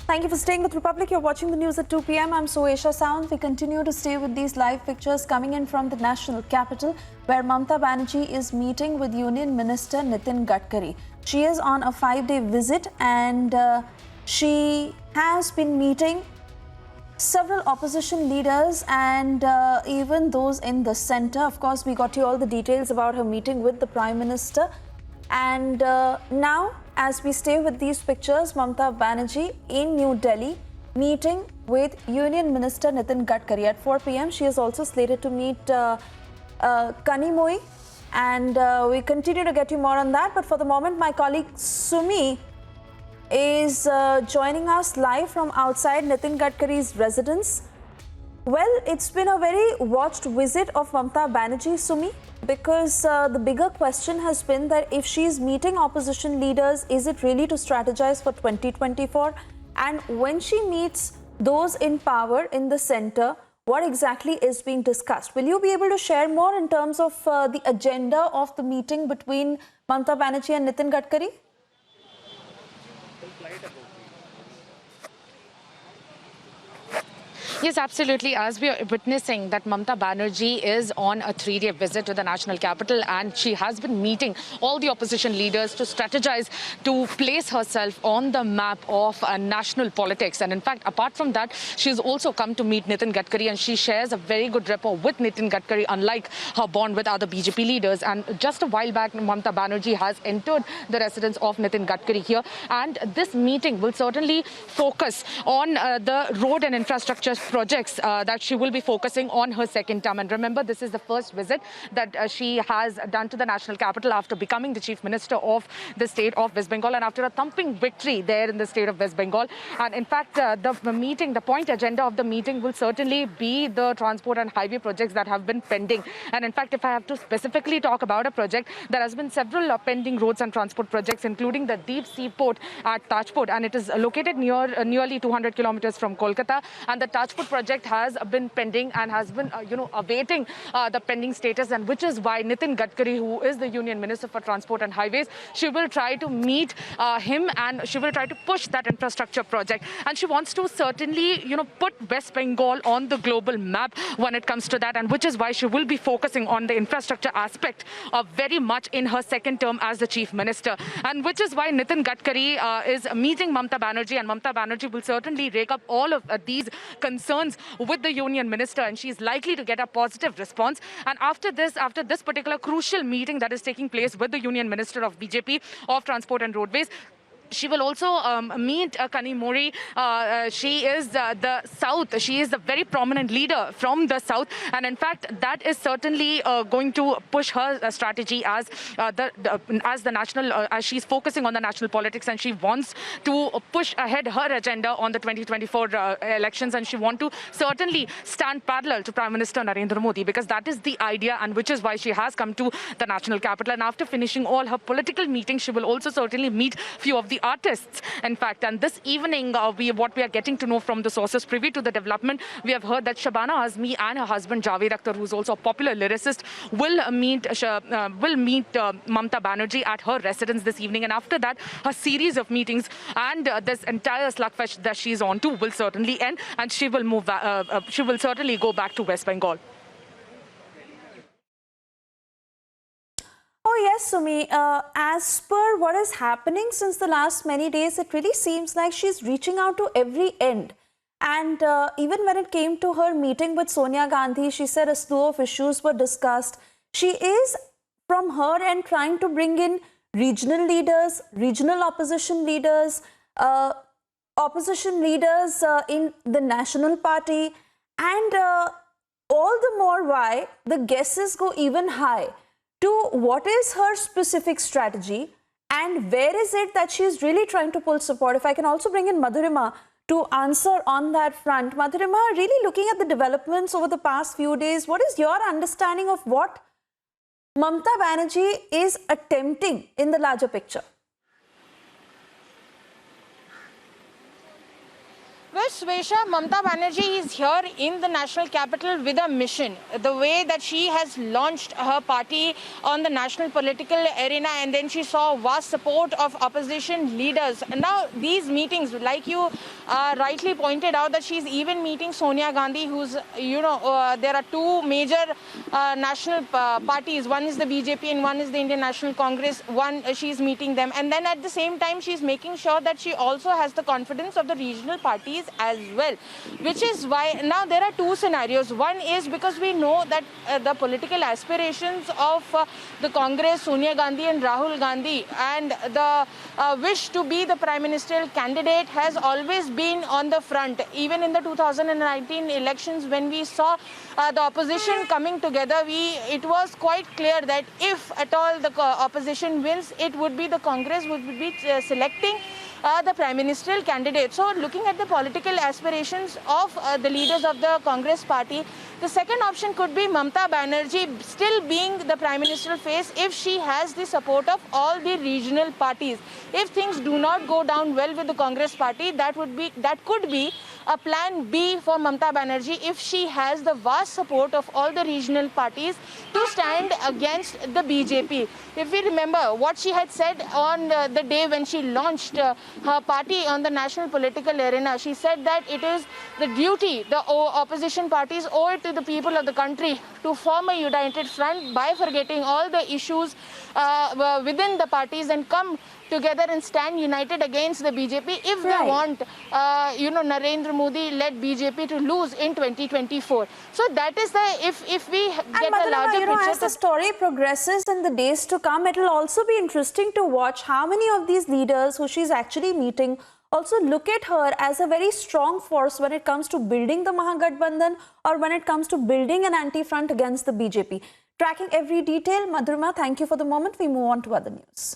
Thank you for staying with Republic. You're watching the news at 2 p.m. I'm Suesha Sound. We continue to stay with these live pictures coming in from the national capital, where Mamata Banerjee is meeting with Union Minister Nitin Gadkari. She is on a 5-day visit and she has been meeting several opposition leaders and even those in the centre. Of course, we got you all the details about her meeting with the Prime Minister. And now, as we stay with these pictures, Mamata Banerjee in New Delhi meeting with Union Minister Nitin Gadkari at 4 p.m. She is also slated to meet Kanimoi, and we continue to get you more on that. But for the moment, my colleague Sumi is joining us live from outside Nitin Gadkari's residence. Well, it's been a very watched visit of Mamata Banerjee, Sumi, because the bigger question has been that if she's meeting opposition leaders, is it really to strategize for 2024? And when she meets those in power in the centre, what exactly is being discussed? Will you be able to share more in terms of the agenda of the meeting between Mamata Banerjee and Nitin Gadkari? Yes, absolutely. As we are witnessing that Mamata Banerjee is on a 3-day visit to the national capital, and she has been meeting all the opposition leaders to strategize to place herself on the map of national politics. And in fact, apart from that, she's also come to meet Nitin Gadkari, and she shares a very good rapport with Nitin Gadkari, unlike her bond with other BJP leaders. And just a while back, Mamata Banerjee has entered the residence of Nitin Gadkari here, and this meeting will certainly focus on the road and infrastructure projects that she will be focusing on her second term. And remember, this is the first visit that she has done to the national capital after becoming the Chief Minister of the state of West Bengal, and after a thumping victory there in the state of West Bengal. And in fact, the point agenda of the meeting will certainly be the transport and highway projects that have been pending. And in fact, if I have to specifically talk about a project, there has been several pending roads and transport projects, including the Deep Sea Port at Tajpur, and it is located nearly 200 kilometers from Kolkata. And the Tajpur project has been pending and has been awaiting the pending status, and which is why Nitin Gadkari, who is the Union Minister for Transport and Highways, she will try to meet him, and she will try to push that infrastructure project. And she wants to certainly put West Bengal on the global map when it comes to that, and which is why she will be focusing on the infrastructure aspect very much in her second term as the Chief Minister. And which is why Nitin Gadkari is meeting Mamata Banerjee, and Mamata Banerjee will certainly rake up all of these concerns with the Union Minister, and she is likely to get a positive response. And after this particular crucial meeting that is taking place with the Union Minister of BJP of Transport and Roadways, she will also meet Kanimoi. She is the South. She is a very prominent leader from the South. And in fact, that is certainly going to push her strategy as the national, as she's focusing on the national politics, and she wants to push ahead her agenda on the 2024 elections. And she wants to certainly stand parallel to Prime Minister Narendra Modi, because that is the idea, and which is why she has come to the national capital. And after finishing all her political meetings, she will also certainly meet few of the artists, in fact. And this evening, what we are getting to know from the sources privy to the development, we have heard that Shabana Azmi and her husband Javed Akhtar, who's also a popular lyricist, will meet Mamata Banerjee at her residence this evening. And after that, her series of meetings and this entire slugfest that she's on to will certainly end, and she will move. She will certainly go back to West Bengal. Oh yes, Sumi, as per what is happening since the last many days, it really seems like she's reaching out to every end. And even when it came to her meeting with Sonia Gandhi, she said a slew of issues were discussed. She is, from her end, trying to bring in regional leaders, regional opposition leaders in the National Party, and all the more why the guesses go even high to what is her specific strategy and where is it that she is really trying to pull support. If I can also bring in Madhurima to answer on that front. Madhurima, really looking at the developments over the past few days, what is your understanding of what Mamata Banerjee is attempting in the larger picture? Well, Swesha, Mamta Banerjee is here in the national capital with a mission. The way that she has launched her party on the national political arena, and then she saw vast support of opposition leaders. And now these meetings, like you rightly pointed out, that she's even meeting Sonia Gandhi, who's, there are two major national parties. One is the BJP and one is the Indian National Congress. She's meeting them. And then at the same time, she's making sure that she also has the confidence of the regional parties as well, which is why now there are two scenarios. One is because we know that the political aspirations of the Congress, Sonia Gandhi and Rahul Gandhi, and the wish to be the prime ministerial candidate has always been on the front. Even in the 2019 elections, when we saw the opposition coming together, it was quite clear that if at all the opposition wins, it would be the Congress would be selecting the prime ministerial candidate. So looking at the political aspirations of the leaders of the Congress party, the second option could be Mamta Banerjee still being the prime ministerial face if she has the support of all the regional parties. If things do not go down well with the Congress party, that could be a plan B for Mamta Banerjee if she has the vast support of all the regional parties to stand against the BJP. If we remember what she had said on the day when she launched her party on the national political arena, she said that it is the duty the opposition parties owe it to the people of the country to form a united front by forgetting all the issues within the parties and come together and stand united against the BJP if they want, Narendra Modi-led BJP to lose in 2024. So that is if we get a larger picture. As the story progresses in the days to come, it will also be interesting to watch how many of these leaders who she's actually meeting also look at her as a very strong force when it comes to building the Mahagathbandhan or when it comes to building an anti-front against the BJP. Tracking every detail, Madhurima, thank you for the moment. We move on to other news.